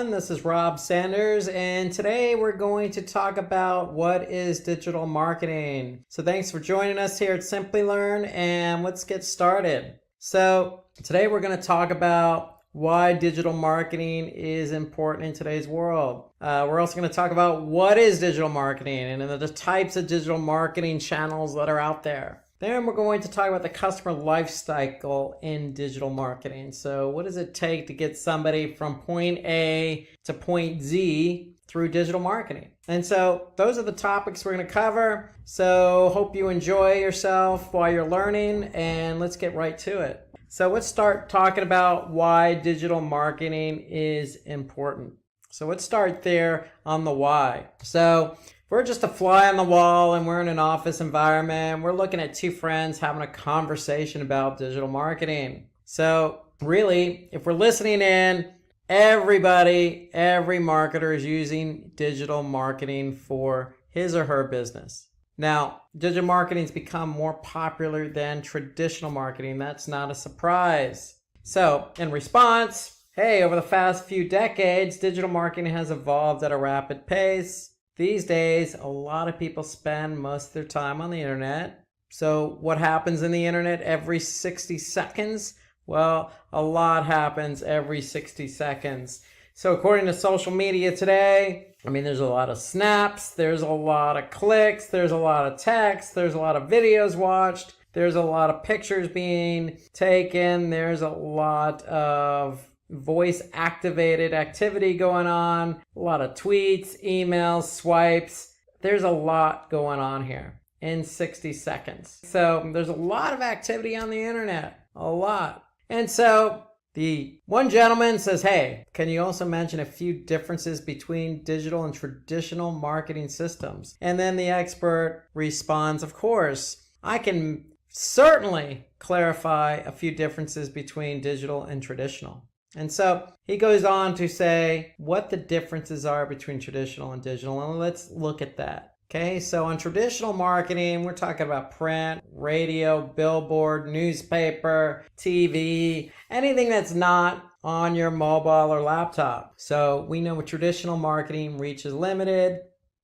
everyone. This is Rob Sanders, and today we're going to talk about what is digital marketing. So thanks for joining us here at Simply Learn, and let's get started. So today we're going to talk about why digital marketing is important in today's world. We're also going to talk about what is digital marketing and the types of digital marketing channels that are out there. Then we're going to talk about the customer life cycle in digital marketing. So what does it take to get somebody from point A to point Z through digital marketing? And so those are the topics we're going to cover. So hope you enjoy yourself while you're learning, and let's get right to it. So let's start talking about why digital marketing is important. So let's start there on the why. So we're just a fly on the wall and we're in an office environment. We're looking at two friends having a conversation about digital marketing. So really, if we're listening in, every marketer is using digital marketing for his or her business. Now, digital marketing has become more popular than traditional marketing. That's not a surprise. So in response, hey, over the past few decades, digital marketing has evolved at a rapid pace. These days, a lot of people spend most of their time on the internet. So what happens in the internet every 60 seconds? Well, a lot happens every 60 seconds. So according to social media today, there's a lot of snaps, there's a lot of clicks, there's a lot of text, there's a lot of videos watched, there's a lot of pictures being taken, there's a lot of voice activated activity going on, a lot of tweets, emails, swipes. There's a lot going on here in 60 seconds. So there's a lot of activity on the internet, a lot. And so the one gentleman says, hey, can you also mention a few differences between digital and traditional marketing systems? And then the expert responds, of course, I can certainly clarify a few differences between digital and traditional. And so he goes on to say what the differences are between traditional and digital, and let's look at that. Okay, so on traditional marketing, we're talking about print, radio, billboard, newspaper, TV, anything that's not on your mobile or laptop. So we know with traditional marketing, reach is limited.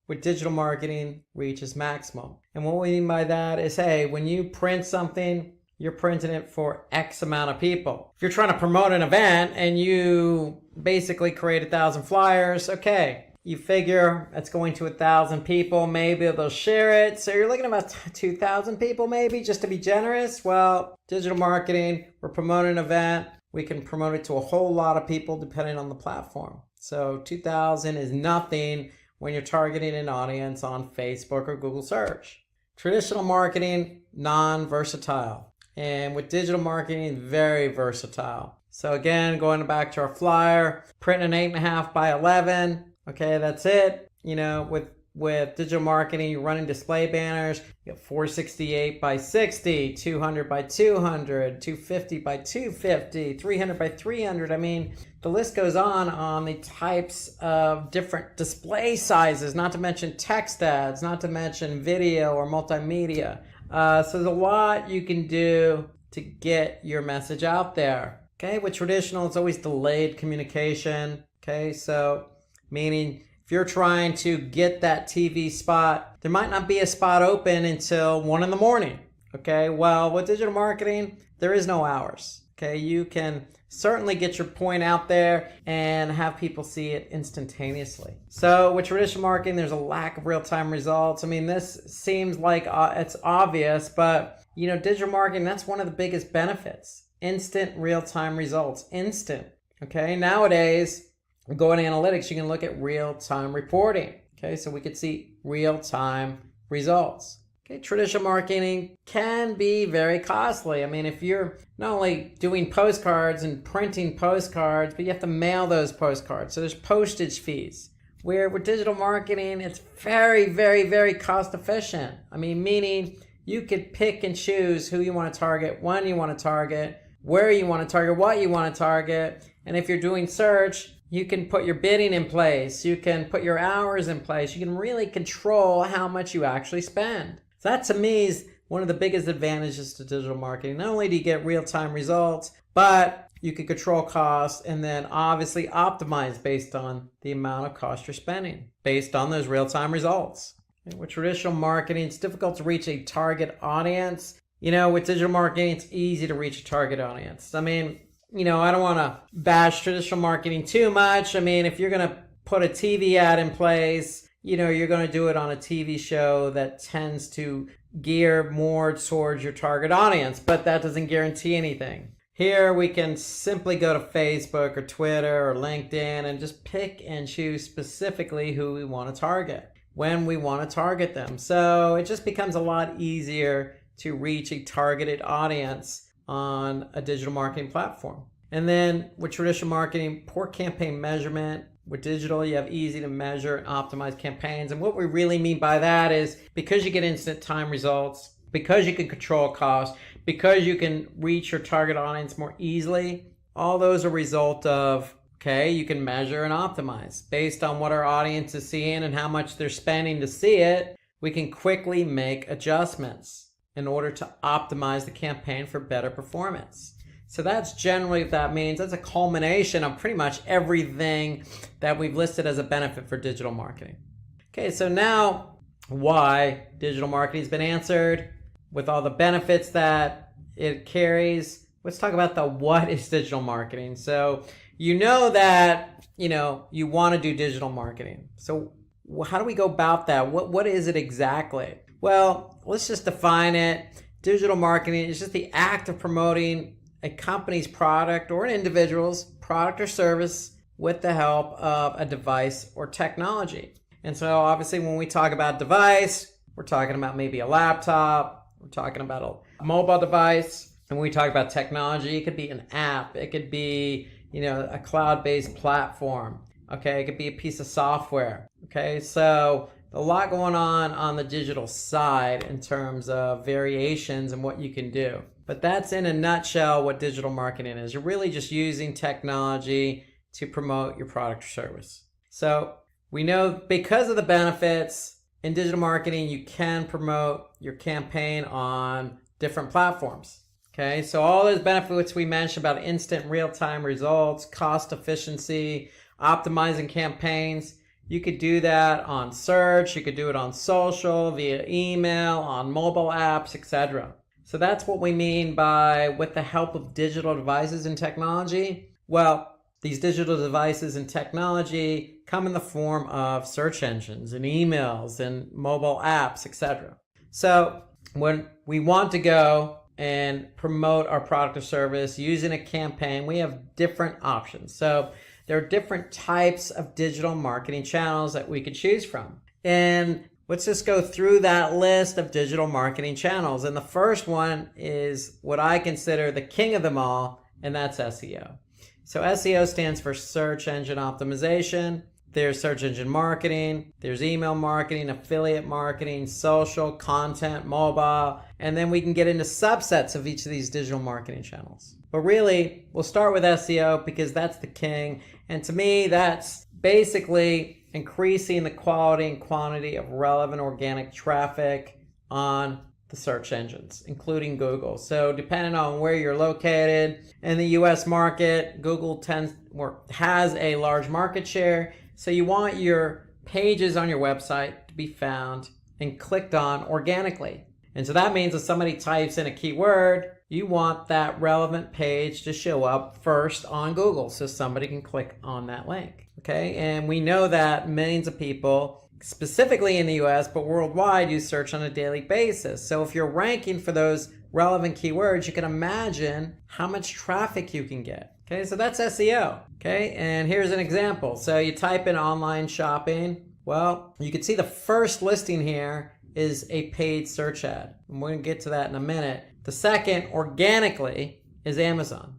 With digital marketing, reach is maximum. And what we mean by that is, hey, when you print something, you're printing it for X amount of people. If you're trying to promote an event and you basically create 1,000 flyers, okay, you figure it's going to 1,000 people, maybe they'll share it. So you're looking at about 2,000 people maybe, just to be generous. Well, digital marketing, we're promoting an event. We can promote it to a whole lot of people depending on the platform. So 2,000 is nothing when you're targeting an audience on Facebook or Google search. Traditional marketing, non-versatile. And with digital marketing, very versatile. So again, going back to our flyer, printing an 8.5 by 11. Okay, that's it. With digital marketing, you're running display banners. You got 468 by 60, 200 by 200, 250 by 250, 300 by 300. The list goes on the types of different display sizes, not to mention text ads, not to mention video or multimedia. So there's a lot you can do to get your message out there. Okay, with traditional, it's always delayed communication. Okay, so meaning if you're trying to get that TV spot, there might not be a spot open until 1 a.m. Okay, well, with digital marketing, there is no hours. Okay, you can certainly get your point out there and have people see it instantaneously. So with traditional marketing, there's a lack of real-time results. This seems like it's obvious, but digital marketing, that's one of the biggest benefits. Instant real-time results, instant. Okay, nowadays, going to analytics, you can look at real-time reporting. Okay, so we could see real-time results. Okay, traditional marketing can be very costly. If you're not only doing postcards and printing postcards, but you have to mail those postcards. So there's postage fees. Where with digital marketing, it's very, very, very cost efficient. Meaning you could pick and choose who you want to target, when you want to target, where you want to target, what you want to target. And if you're doing search, you can put your bidding in place. You can put your hours in place. You can really control how much you actually spend. So that to me is one of the biggest advantages to digital marketing. Not only do you get real-time results, but you can control costs and then obviously optimize based on the amount of cost you're spending, based on those real-time results. With traditional marketing, it's difficult to reach a target audience. With digital marketing, it's easy to reach a target audience. I mean, I don't want to bash traditional marketing too much. I mean, if you're going to put a TV ad in place, you're going to do it on a TV show that tends to gear more towards your target audience, but that doesn't guarantee anything. Here we can simply go to Facebook or Twitter or LinkedIn and just pick and choose specifically who we want to target, when we want to target them. So it just becomes a lot easier to reach a targeted audience on a digital marketing platform. And then with traditional marketing, poor campaign measurement. With digital, you have easy to measure and optimize campaigns. And what we really mean by that is because you get instant time results, because you can control costs, because you can reach your target audience more easily, all those are a result of, you can measure and optimize. Based on what our audience is seeing and how much they're spending to see it, we can quickly make adjustments in order to optimize the campaign for better performance. So that's generally what that means. That's a culmination of pretty much everything that we've listed as a benefit for digital marketing. Okay, so now why digital marketing has been answered with all the benefits that it carries. Let's talk about the what is digital marketing. So that, you want to do digital marketing. So how do we go about that? What is it exactly? Well, let's just define it. Digital marketing is just the act of promoting a company's product or an individual's product or service with the help of a device or technology. And so obviously when we talk about device, we're talking about maybe a laptop, we're talking about a mobile device, and when we talk about technology, it could be an app, it could be, a cloud-based platform, it could be a piece of software, so a lot going on the digital side in terms of variations and what you can do. But that's in a nutshell what digital marketing is. You're really just using technology to promote your product or service. So we know because of the benefits in digital marketing, you can promote your campaign on different platforms. So all those benefits we mentioned about instant real-time results, cost efficiency, optimizing campaigns, you could do that on search, you could do it on social, via email, on mobile apps, etc. So that's what we mean by with the help of digital devices and technology. Well, these digital devices and technology come in the form of search engines and emails and mobile apps, etc. So when we want to go and promote our product or service using a campaign, we have different options. So there are different types of digital marketing channels that we could choose from. And let's just go through that list of digital marketing channels. And the first one is what I consider the king of them all, and that's SEO. So SEO stands for search engine optimization. There's search engine marketing, there's email marketing, affiliate marketing, social, content, mobile, and then we can get into subsets of each of these digital marketing channels. But really, we'll start with SEO because that's the king. And to me, that's basically increasing the quality and quantity of relevant organic traffic on the search engines, including Google. So depending on where you're located in the US market, Google has a large market share. So you want your pages on your website to be found and clicked on organically. And so that means if somebody types in a keyword, you want that relevant page to show up first on Google so somebody can click on that link. And we know that millions of people, specifically in the US, but worldwide, use search on a daily basis. So if you're ranking for those relevant keywords, you can imagine how much traffic you can get. So that's SEO. And here's an example. So you type in online shopping. Well, you can see the first listing here is a paid search ad. And we're going to get to that in a minute. The second, organically, is Amazon.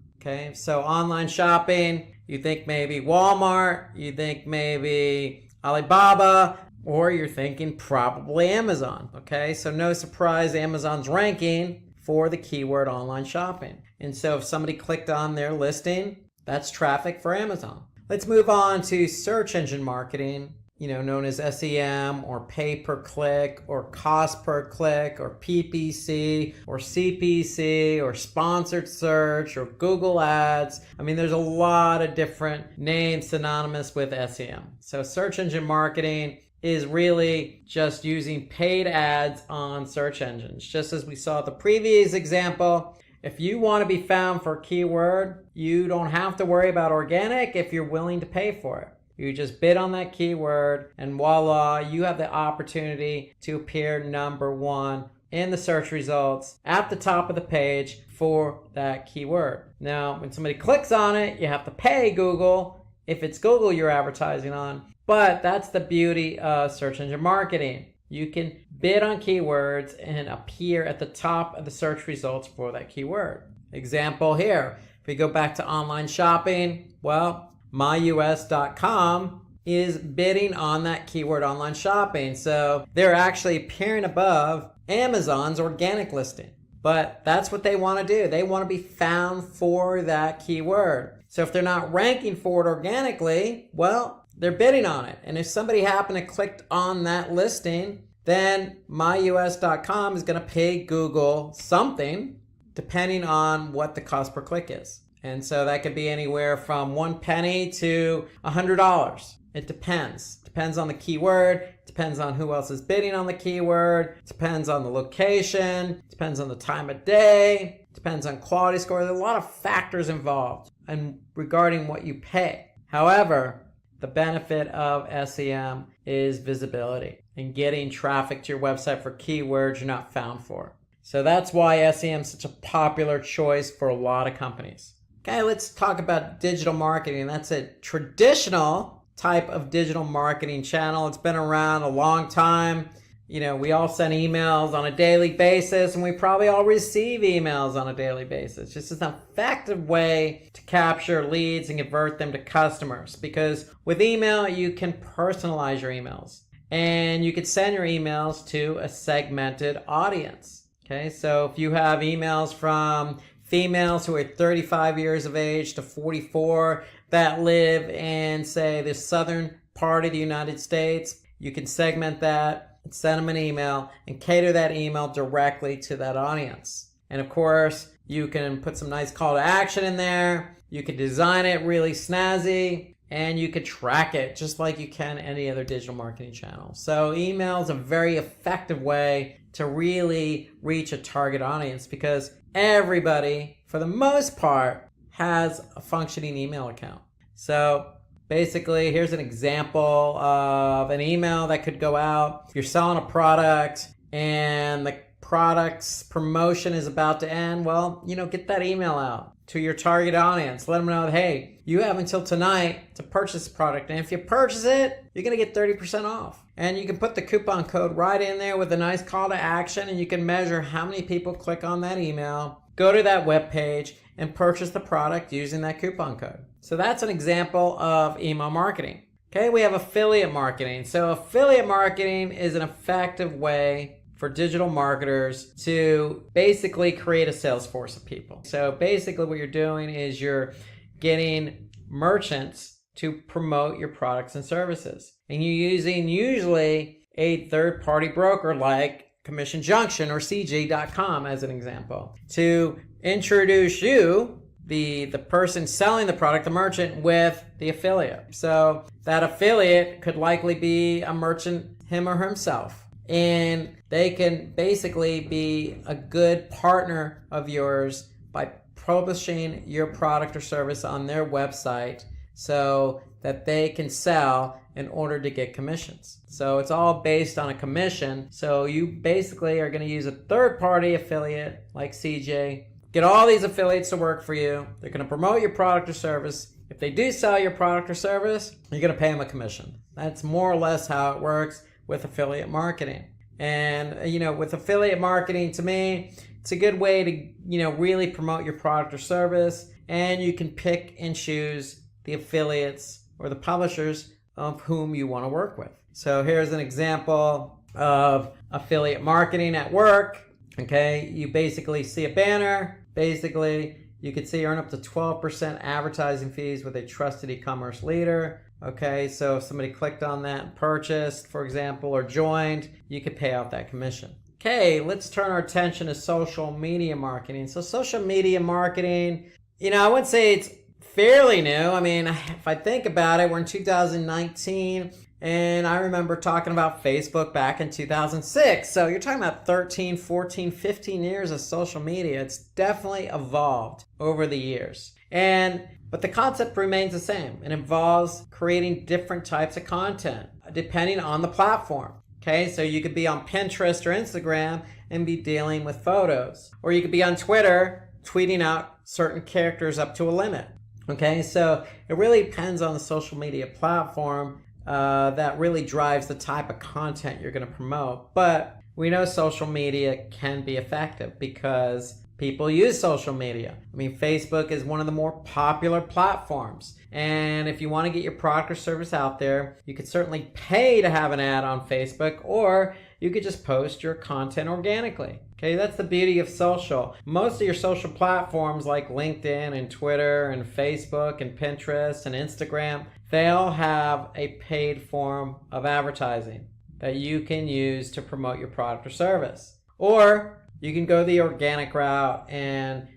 So online shopping, you think maybe Walmart, you think maybe Alibaba, or you're thinking probably Amazon. So no surprise, Amazon's ranking for the keyword online shopping. And so if somebody clicked on their listing, that's traffic for Amazon. Let's move on to search engine marketing. known as SEM or pay per click or cost per click or PPC or CPC or sponsored search or Google Ads. I mean, there's a lot of different names synonymous with SEM. So search engine marketing is really just using paid ads on search engines. Just as we saw the previous example, if you want to be found for a keyword, you don't have to worry about organic if you're willing to pay for it. You just bid on that keyword and voila, you have the opportunity to appear number one in the search results at the top of the page for that keyword. Now, when somebody clicks on it, you have to pay Google if it's Google you're advertising on. But that's the beauty of search engine marketing. You can bid on keywords and appear at the top of the search results for that keyword. Example here, if we go back to online shopping, well, myus.com is bidding on that keyword online shopping. So they're actually appearing above Amazon's organic listing. But that's what they want to do. They want to be found for that keyword. So if they're not ranking for it organically, well, they're bidding on it. And if somebody happened to click on that listing, then myus.com is going to pay Google something depending on what the cost per click is. And so that could be anywhere from 1 penny to $100. It depends. Depends on the keyword. Depends on who else is bidding on the keyword. Depends on the location. Depends on the time of day. Depends on quality score. There's a lot of factors involved and regarding what you pay. However, the benefit of SEM is visibility and getting traffic to your website for keywords you're not found for. So that's why SEM is such a popular choice for a lot of companies. Okay, let's talk about digital marketing. That's a traditional type of digital marketing channel. It's been around a long time. We all send emails on a daily basis, and we probably all receive emails on a daily basis. Just as an effective way to capture leads and convert them to customers. Because with email, you can personalize your emails. And you can send your emails to a segmented audience. Okay, so if you have emails from females who are 35 years of age to 44 that live in, say, the southern part of the United States, you can segment that, send them an email, and cater that email directly to that audience. And of course, you can put some nice call to action in there. You can design it really snazzy, and you can track it just like you can any other digital marketing channel. So email is a very effective way to really reach a target audience because everybody, for the most part, has a functioning email account. So basically, here's an example of an email that could go out. If you're selling a product and the product's promotion is about to end, well, get that email out to your target audience. Let them know that, hey, you have until tonight to purchase the product. And if you purchase it, you're going to get 30% off. And you can put the coupon code right in there with a nice call to action, and you can measure how many people click on that email, go to that web page, and purchase the product using that coupon code. So that's an example of email marketing. Okay, we have affiliate marketing. So affiliate marketing is an effective way for digital marketers to basically create a sales force of people. So basically what you're doing is you're getting merchants to promote your products and services. And you're using usually a third-party broker like Commission Junction or CJ.com as an example to introduce you, the person selling the product, the merchant, with the affiliate. So that affiliate could likely be a merchant, him or himself. And they can basically be a good partner of yours by publishing your product or service on their website so that they can sell in order to get commissions. So it's all based on a commission. So you basically are going to use a third-party affiliate like CJ, get all these affiliates to work for you. They're going to promote your product or service. If they do sell your product or service, you're going to pay them a commission. That's more or less how it works with affiliate marketing. And, with affiliate marketing, to me, it's a good way to, really promote your product or service. And you can pick and choose the affiliates or the publishers of whom you want to work with. So here's an example of affiliate marketing at work. Okay, you basically see a banner. Basically, you could see earn up to 12% advertising fees with a trusted e-commerce leader. Okay, so if somebody clicked on that and purchased, for example, or joined, you could pay out that commission. Okay, let's turn our attention to social media marketing. So social media marketing, I would say it's fairly new. I mean, if I think about it, we're in 2019, and I remember talking about Facebook back in 2006. So you're talking about 13, 14, 15 years of social media. It's definitely evolved over the years. But the concept remains the same. It involves creating different types of content depending on the platform. Okay, so you could be on Pinterest or Instagram and be dealing with photos. Or you could be on Twitter tweeting out certain characters up to a limit. Okay, so it really depends on the social media platform that really drives the type of content you're going to promote. But we know social media can be effective because people use social media. I mean, Facebook is one of the more popular platforms. And if you want to get your product or service out there, you could certainly pay to have an ad on Facebook, or you could just post your content organically. Okay, that's the beauty of social. Most of your social platforms like LinkedIn and Twitter and Facebook and Pinterest and Instagram, they all have a paid form of advertising that you can use to promote your product or service. Or you can go the organic route and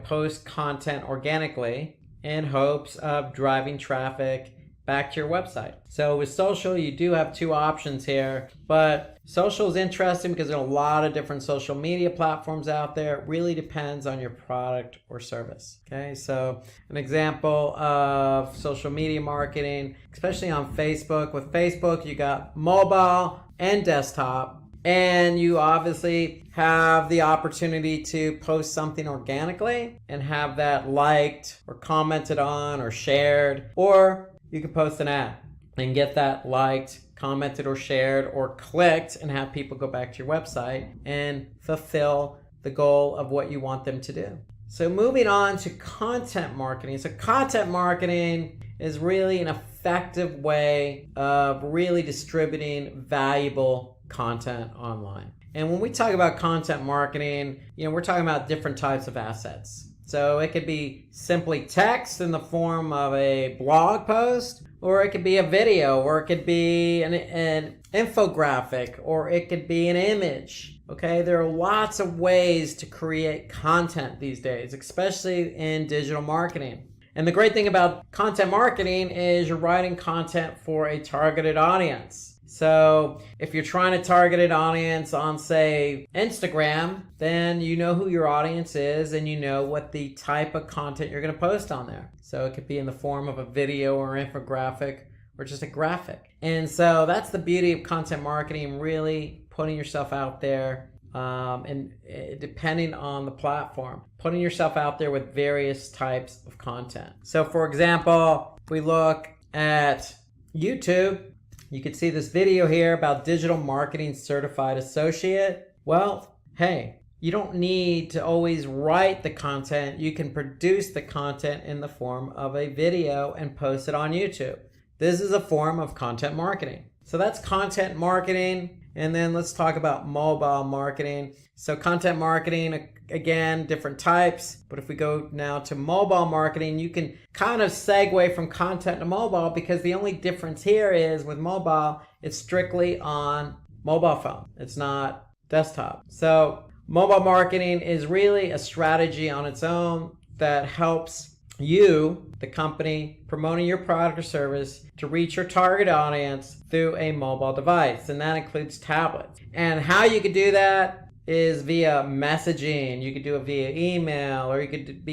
post content organically in hopes of driving traffic back to your website. So with social, you do have two options here, but social is interesting because there are a lot of different social media platforms out there. It really depends on your product or service. Okay, so an example of social media marketing, especially on Facebook. With Facebook, you got mobile and desktop. And you obviously have the opportunity to post something organically and have that liked or commented on or shared, or you can post an ad and get that liked, commented, or shared, or clicked and have people go back to your website and fulfill the goal of what you want them to do. So moving on to content marketing. So content marketing is really an effective way of really distributing valuable content online. And when we talk about content marketing, we're talking about different types of assets. So it could be simply text in the form of a blog post, or it could be a video, or it could be an infographic, or it could be an image. Okay, there are lots of ways to create content these days, especially in digital marketing. And the great thing about content marketing is you're writing content for a targeted audience. So if you're trying to target an audience on, say, Instagram, then you know who your audience is and you know what the type of content you're going to post on there. So it could be in the form of a video or infographic or just a graphic. And so that's the beauty of content marketing, really putting yourself out there and depending on the platform, putting yourself out there with various types of content. So for example, if we look at YouTube, you can see this video here about digital marketing certified associate. Well, hey, you don't need to always write the content. You can produce the content in the form of a video and post it on YouTube. This is a form of content marketing. So that's content marketing. And then let's talk about mobile marketing. So content marketing, again, different types. But if we go now to mobile marketing, you can kind of segue from content to mobile, because the only difference here is with mobile, it's strictly on mobile phone. It's not desktop. So mobile marketing is really a strategy on its own that helps you, the company, promoting your product or service to reach your target audience through a mobile device. And that includes tablets. And how you could do that is via messaging. You could do it via email, or you could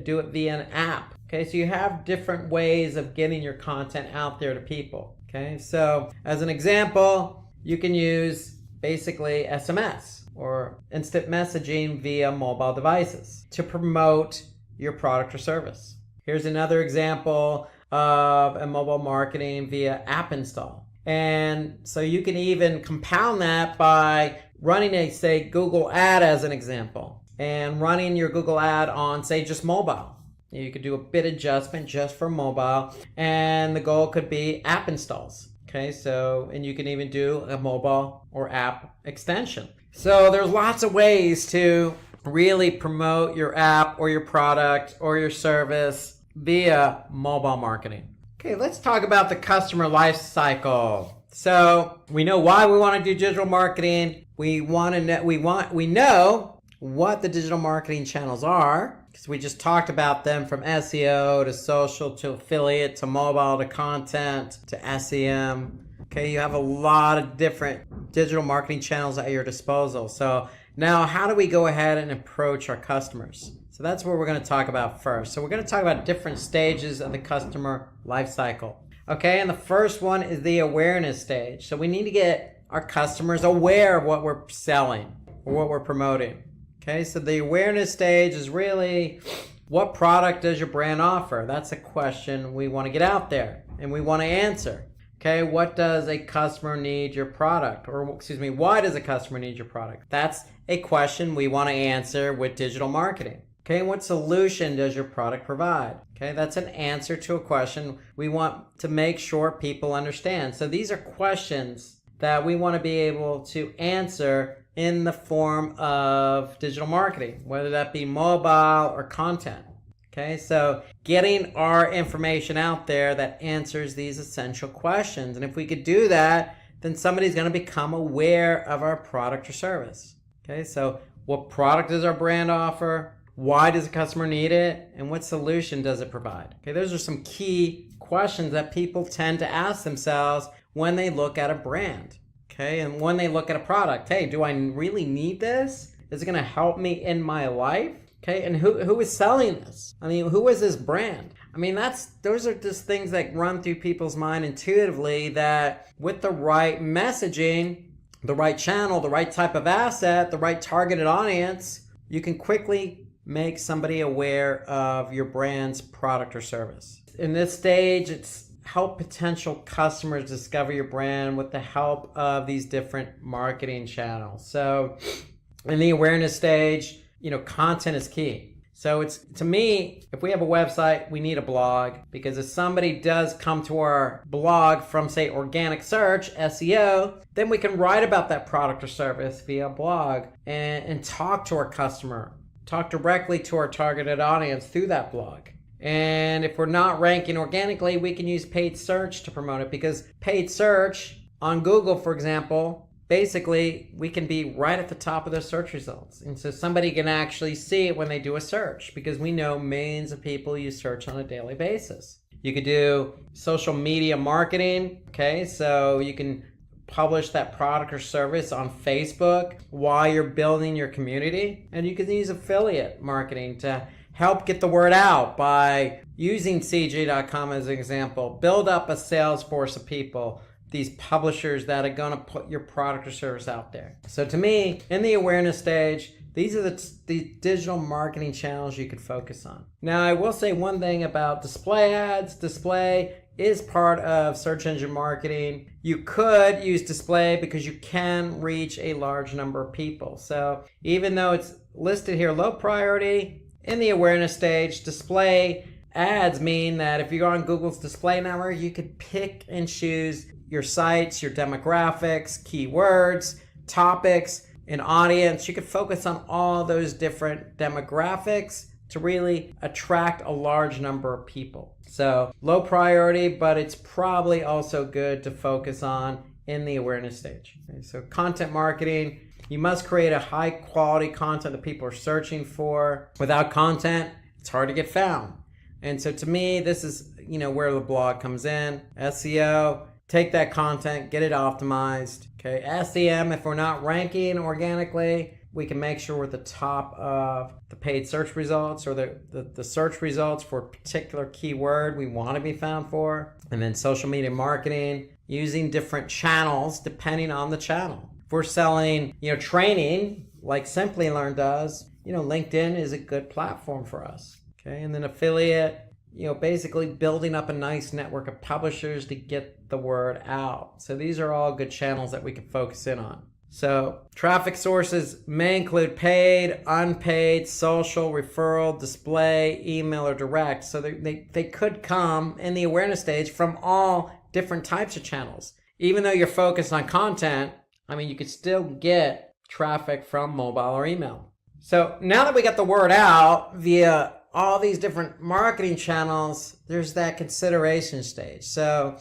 do it via an app. Okay, so you have different ways of getting your content out there to people. Okay, so as an example, you can use basically SMS or instant messaging via mobile devices to promote your product or service. Here's another example of a mobile marketing via app install. And so you can even compound that by running a, say, Google ad as an example, and running your Google ad on, say, just mobile. You could do a bit adjustment just for mobile, and the goal could be app installs. Okay, so, and you can even do a mobile or app extension. So there's lots of ways to really promote your app or your product or your service via mobile marketing. Okay, let's talk about the customer life cycle. So we know why we want to do digital marketing. We know what the digital marketing channels are, because we just talked about them, from SEO to social to affiliate to mobile to content to SEM. Okay, you have a lot of different digital marketing channels at your disposal. So now, how do we go ahead and approach our customers? So that's what we're going to talk about first. So we're going to talk about different stages of the customer life cycle. Okay, and the first one is the awareness stage. So we need to get our customers aware of what we're selling or what we're promoting. Okay, so the awareness stage is really, what product does your brand offer? That's a question we want to get out there and we want to answer. Okay, what does a customer need your product? Or excuse me, why does a customer need your product? That's a question we want to answer with digital marketing. Okay, and what solution does your product provide? Okay, that's an answer to a question we want to make sure people understand. So these are questions that we want to be able to answer in the form of digital marketing, whether that be mobile or content. Okay, so getting our information out there that answers these essential questions. And if we could do that, then somebody's going to become aware of our product or service. Okay, so what product does our brand offer? Why does the customer need it? And what solution does it provide? Okay, those are some key questions that people tend to ask themselves when they look at a brand. Okay, and when they look at a product, hey, do I really need this? Is it going to help me in my life? Okay, and who is selling this? I mean, who is this brand? I mean, those are just things that run through people's mind intuitively, that with the right messaging, the right channel, the right type of asset, the right targeted audience, you can quickly make somebody aware of your brand's product or service. In this stage, it's help potential customers discover your brand with the help of these different marketing channels. So in the awareness stage, content is key. So it's, to me, if we have a website, we need a blog, because if somebody does come to our blog from, say, organic search, SEO, then we can write about that product or service via blog and talk to our customer, talk directly to our targeted audience through that blog. And if we're not ranking organically, we can use paid search to promote it, because paid search on Google, for example, basically we can be right at the top of the search results. And so somebody can actually see it when they do a search, because we know millions of people use search on a daily basis. You could do social media marketing. Okay, so you can publish that product or service on Facebook while you're building your community. And you can use affiliate marketing to help get the word out by using CJ.com as an example. Build up a sales force of people, these publishers that are going to put your product or service out there. So to me, in the awareness stage, these are the digital marketing channels you could focus on. Now, I will say one thing about display ads. Display is part of search engine marketing. You could use display because you can reach a large number of people. So even though it's listed here low priority, in the awareness stage, display ads mean that if you're on Google's display network, you could pick and choose your sites, your demographics, keywords, topics, and audience. You could focus on all those different demographics to really attract a large number of people. So low priority, but it's probably also good to focus on in the awareness stage. Okay, so content marketing, you must create a high quality content that people are searching for. Without content, it's hard to get found. And so to me, this is where the blog comes in. SEO, take that content, get it optimized. Okay, SEM, if we're not ranking organically, we can make sure we're at the top of the paid search results, or the search results for a particular keyword we want to be found for. And then social media marketing, using different channels depending on the channel. If we're selling, training like Simply Learn does, LinkedIn is a good platform for us. Okay, and then affiliate, basically building up a nice network of publishers to get the word out. So these are all good channels that we can focus in on. So traffic sources may include paid, unpaid, social, referral, display, email, or direct. So they could come in the awareness stage from all different types of channels. Even though you're focused on content, you could still get traffic from mobile or email. So now that we got the word out via all these different marketing channels, there's that consideration stage. So,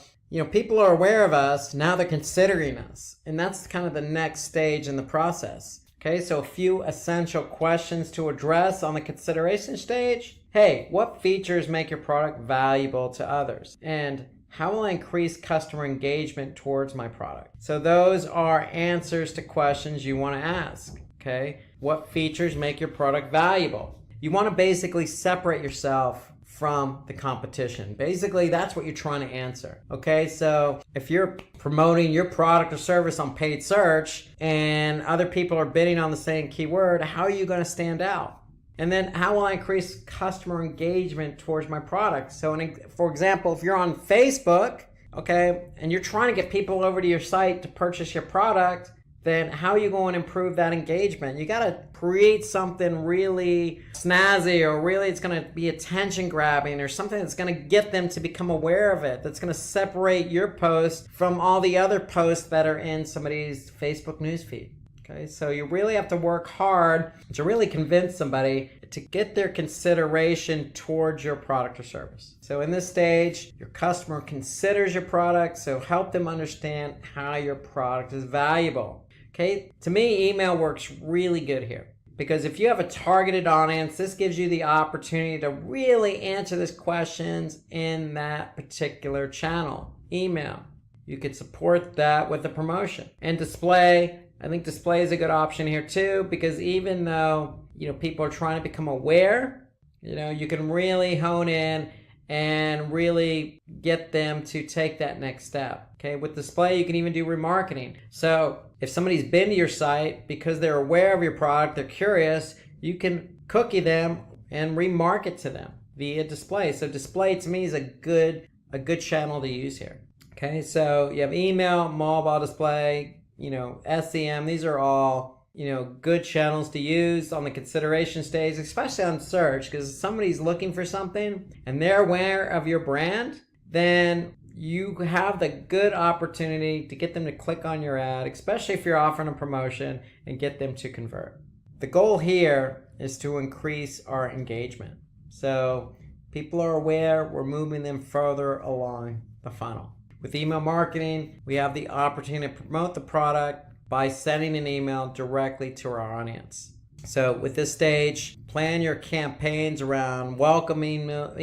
people are aware of us, now they're considering us. And that's kind of the next stage in the process. Okay, so a few essential questions to address on the consideration stage. Hey, what features make your product valuable to others? And how will I increase customer engagement towards my product? So those are answers to questions you want to ask. Okay, what features make your product valuable? You want to basically separate yourself from the competition. Basically, that's what you're trying to answer. Okay, so if you're promoting your product or service on paid search and other people are bidding on the same keyword, how are you going to stand out? And then how will I increase customer engagement towards my product? So for example, if you're on Facebook, okay, and you're trying to get people over to your site to purchase your product, then how are you going to improve that engagement? You got to create something really snazzy, or really it's going to be attention grabbing, or something that's going to get them to become aware of it, that's going to separate your post from all the other posts that are in somebody's Facebook newsfeed. Okay, so you really have to work hard to really convince somebody to get their consideration towards your product or service. So in this stage, your customer considers your product, so help them understand how your product is valuable. Okay, to me, email works really good here, because if you have a targeted audience, this gives you the opportunity to really answer these questions in that particular channel. Email, you could support that with a promotion. And display, I think display is a good option here too, because even though people are trying to become aware, you can really hone in and really get them to take that next step. Okay, with display, you can even do remarketing. So if somebody's been to your site because they're aware of your product, they're curious, you can cookie them and remarket to them via display. So display to me is a good channel to use here. Okay, so you have email, mobile display, SEM. These are all good channels to use on the consideration stage, especially on search, because if somebody's looking for something and they're aware of your brand, then you have the good opportunity to get them to click on your ad, especially if you're offering a promotion, and get them to convert. The goal here is to increase our engagement. So people are aware, we're moving them further along the funnel. With email marketing, we have the opportunity to promote the product by sending an email directly to our audience. So with this stage, plan your campaigns around welcome emails,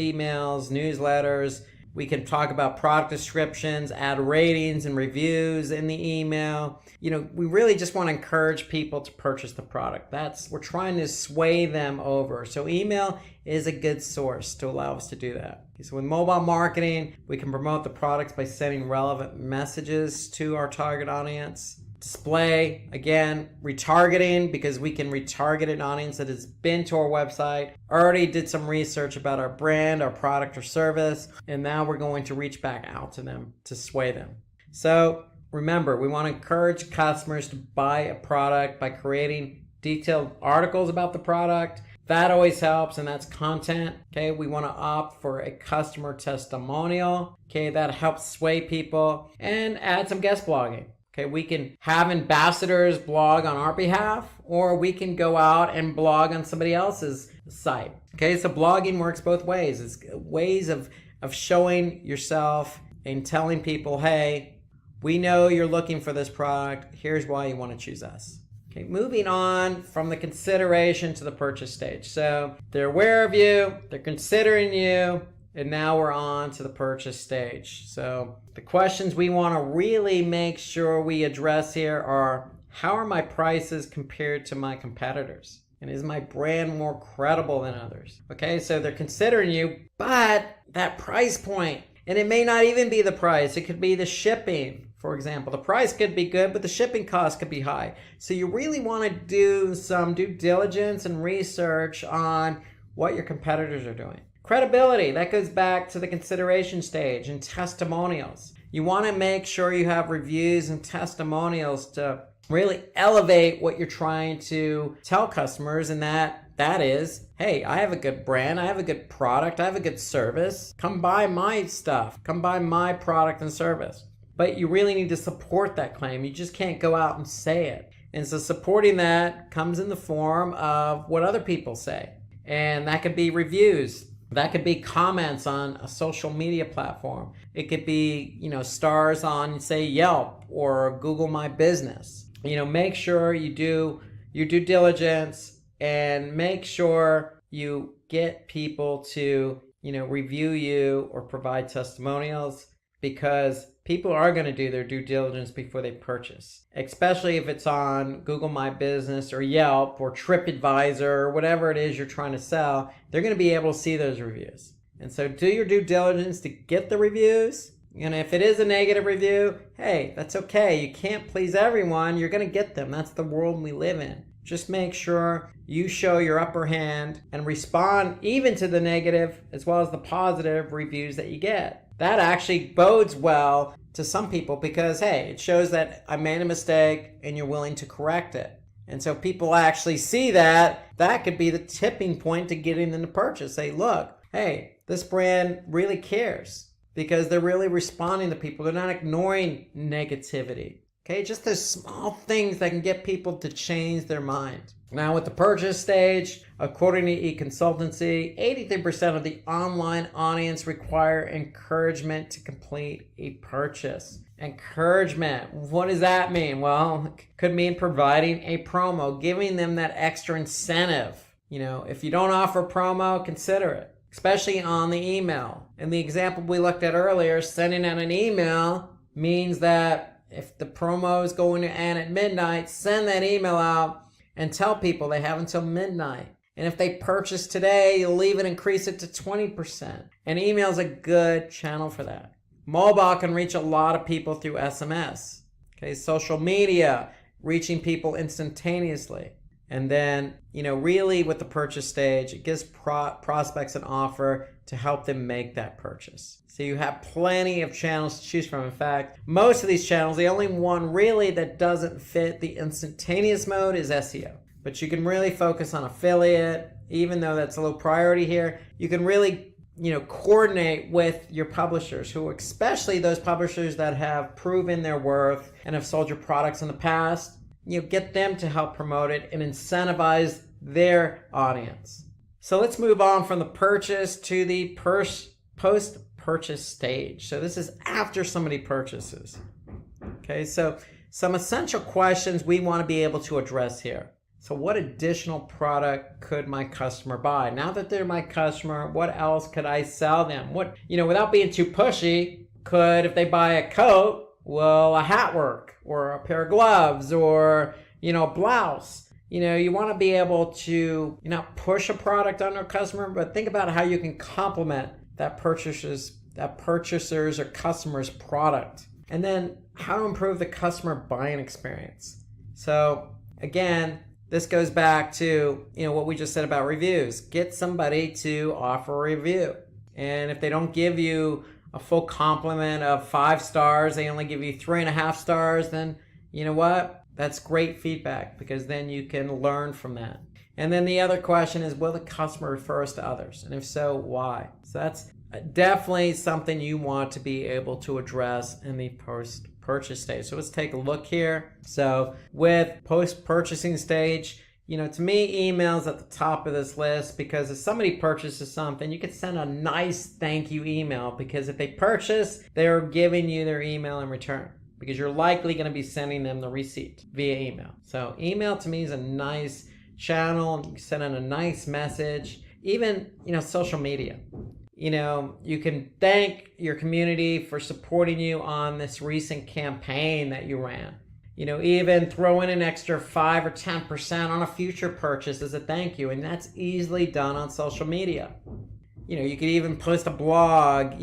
newsletters. We can talk about product descriptions, add ratings and reviews in the email. We really just want to encourage people to purchase the product. We're trying to sway them over. So email is a good source to allow us to do that. So with mobile marketing, we can promote the products by sending relevant messages to our target audience. Display, again, retargeting, because we can retarget an audience that has been to our website, already did some research about our brand, our product or service, and now we're going to reach back out to them to sway them. So remember, we want to encourage customers to buy a product by creating detailed articles about the product. That always helps, and that's content. Okay, we want to opt for a customer testimonial. Okay, that helps sway people, and add some guest blogging. Okay, we can have ambassadors blog on our behalf, or we can go out and blog on somebody else's site. Okay, so blogging works both ways. It's ways of showing yourself and telling people, hey, we know you're looking for this product. Here's why you want to choose us. Okay, moving on from the consideration to the purchase stage. So they're aware of you, they're considering you, and now we're on to the purchase stage. So the questions we want to really make sure we address here are, how are my prices compared to my competitors? And is my brand more credible than others? Okay, so they're considering you, but that price point, and it may not even be the price, it could be the shipping. For example, the price could be good, but the shipping cost could be high. So you really want to do some due diligence and research on what your competitors are doing. Credibility, that goes back to the consideration stage, and testimonials. You want to make sure you have reviews and testimonials to really elevate what you're trying to tell customers, and that is, hey, I have a good brand, I have a good product, I have a good service. Come buy my stuff, come buy my product and service. But you really need to support that claim. You just can't go out and say it. And so supporting that comes in the form of what other people say. And that could be reviews. That could be comments on a social media platform. It could be, stars on, say, Yelp or Google My Business. Make sure you do your due diligence and make sure you get people to, review you or provide testimonials, because people are going to do their due diligence before they purchase, especially if it's on Google My Business or Yelp or TripAdvisor or whatever it is you're trying to sell. They're going to be able to see those reviews. And so do your due diligence to get the reviews. And if it is a negative review, hey, that's okay. You can't please everyone. You're going to get them. That's the world we live in. Just make sure you show your upper hand and respond even to the negative as well as the positive reviews that you get. That actually bodes well to some people because, hey, it shows that I made a mistake and you're willing to correct it. And so people actually see that. That could be the tipping point to getting them to purchase. Say, look, hey, this brand really cares because they're really responding to people. They're not ignoring negativity. Okay, just those small things that can get people to change their mind. Now with the purchase stage, according to eConsultancy, 83% of the online audience require encouragement to complete a purchase. Encouragement, what does that mean? Well, it could mean providing a promo, giving them that extra incentive. If you don't offer promo, consider it, especially on the email. In the example we looked at earlier, sending out an email means that if the promo is going to end at midnight, send that email out and tell people they have until midnight. And if they purchase today, you'll even increase it to 20%. And email is a good channel for that. Mobile can reach a lot of people through SMS. Okay, social media, reaching people instantaneously. And then, really with the purchase stage, it gives prospects an offer to help them make that purchase. So you have plenty of channels to choose from. In fact, most of these channels, the only one really that doesn't fit the instantaneous mode is SEO. But you can really focus on affiliate, even though that's a low priority here. You can really, coordinate with your publishers, who, especially those publishers that have proven their worth and have sold your products in the past. Get them to help promote it and incentivize their audience. So let's move on from the purchase to the post-purchase stage. So this is after somebody purchases. Okay, so some essential questions we want to be able to address here. So what additional product could my customer buy? Now that they're my customer, what else could I sell them? What, without being too pushy, if they buy a coat, well, a hat work or a pair of gloves or, a blouse. You want to be able to not push a product on a customer, but think about how you can complement that purchaser's or customer's product. And then how to improve the customer buying experience. So again, this goes back to, what we just said about reviews. Get somebody to offer a review. And if they don't give you a full complement of 5 stars, they only give you 3.5 stars, then you know what? That's great feedback, because then you can learn from that. And then the other question is, will the customer refer us to others? And if so, why? So that's definitely something you want to be able to address in the post-purchase stage. So let's take a look here. So with post-purchasing stage, to me, email's at the top of this list, because if somebody purchases something, you could send a nice thank you email, because if they purchase, they're giving you their email in return, because you're likely going to be sending them the receipt via email. So email to me is a nice channel. You can send in a nice message. Even, social media. You can thank your community for supporting you on this recent campaign that you ran. Even throw in an extra 5 or 10% on a future purchase as a thank you. And that's easily done on social media. You could even post a blog,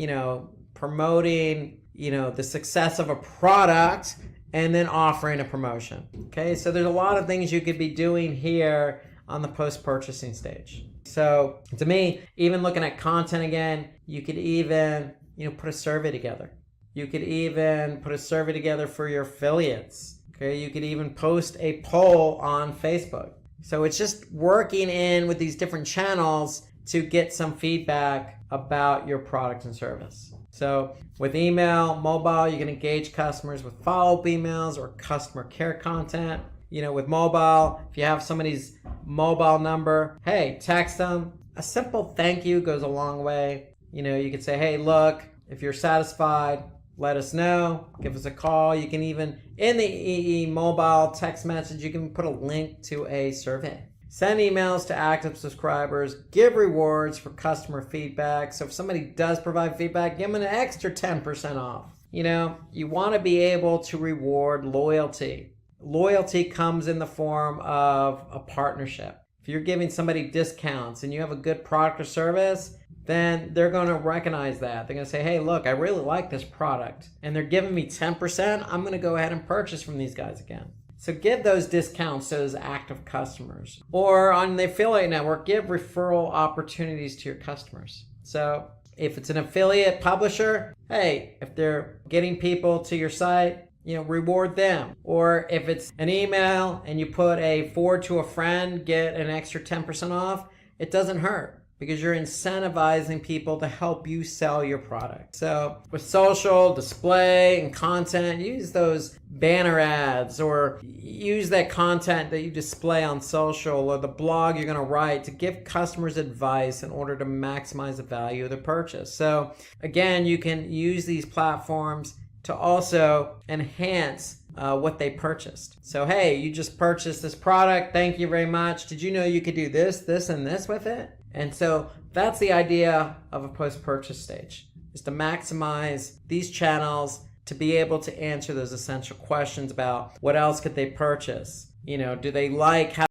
promoting, the success of a product and then offering a promotion. Okay, so there's a lot of things you could be doing here on the post-purchasing stage. So to me, even looking at content again, you could even, put a survey together. You could even put a survey together for your affiliates. Okay, you could even post a poll on Facebook. So it's just working in with these different channels to get some feedback about your product and service. So with email, mobile, you can engage customers with follow-up emails or customer care content. with mobile, if you have somebody's mobile number, hey, text them. A simple thank you goes a long way. You could say, hey, look, if you're satisfied, let us know. Give us a call. You can even, in the EE mobile text message, you can put a link to a survey. Send emails to active subscribers. Give rewards for customer feedback. So if somebody does provide feedback, give them an extra 10% off. You want to be able to reward loyalty. Loyalty comes in the form of a partnership. If you're giving somebody discounts and you have a good product or service, then they're going to recognize that. They're going to say, hey, look, I really like this product and they're giving me 10%. I'm going to go ahead and purchase from these guys again. So give those discounts to those active customers. Or on the affiliate network, give referral opportunities to your customers. So if it's an affiliate publisher, hey, if they're getting people to your site, reward them. Or if it's an email and you put a forward to a friend, get an extra 10% off, it doesn't hurt because you're incentivizing people to help you sell your product. So with social, display, and content, use those banner ads or use that content that you display on social or the blog you're going to write to give customers advice in order to maximize the value of the purchase. So again, you can use these platforms to also enhance what they purchased. So, hey, you just purchased this product. Thank you very much. Did you know you could do this, this, and this with it? And so that's the idea of a post-purchase stage, is to maximize these channels to be able to answer those essential questions about what else could they purchase? Do they like how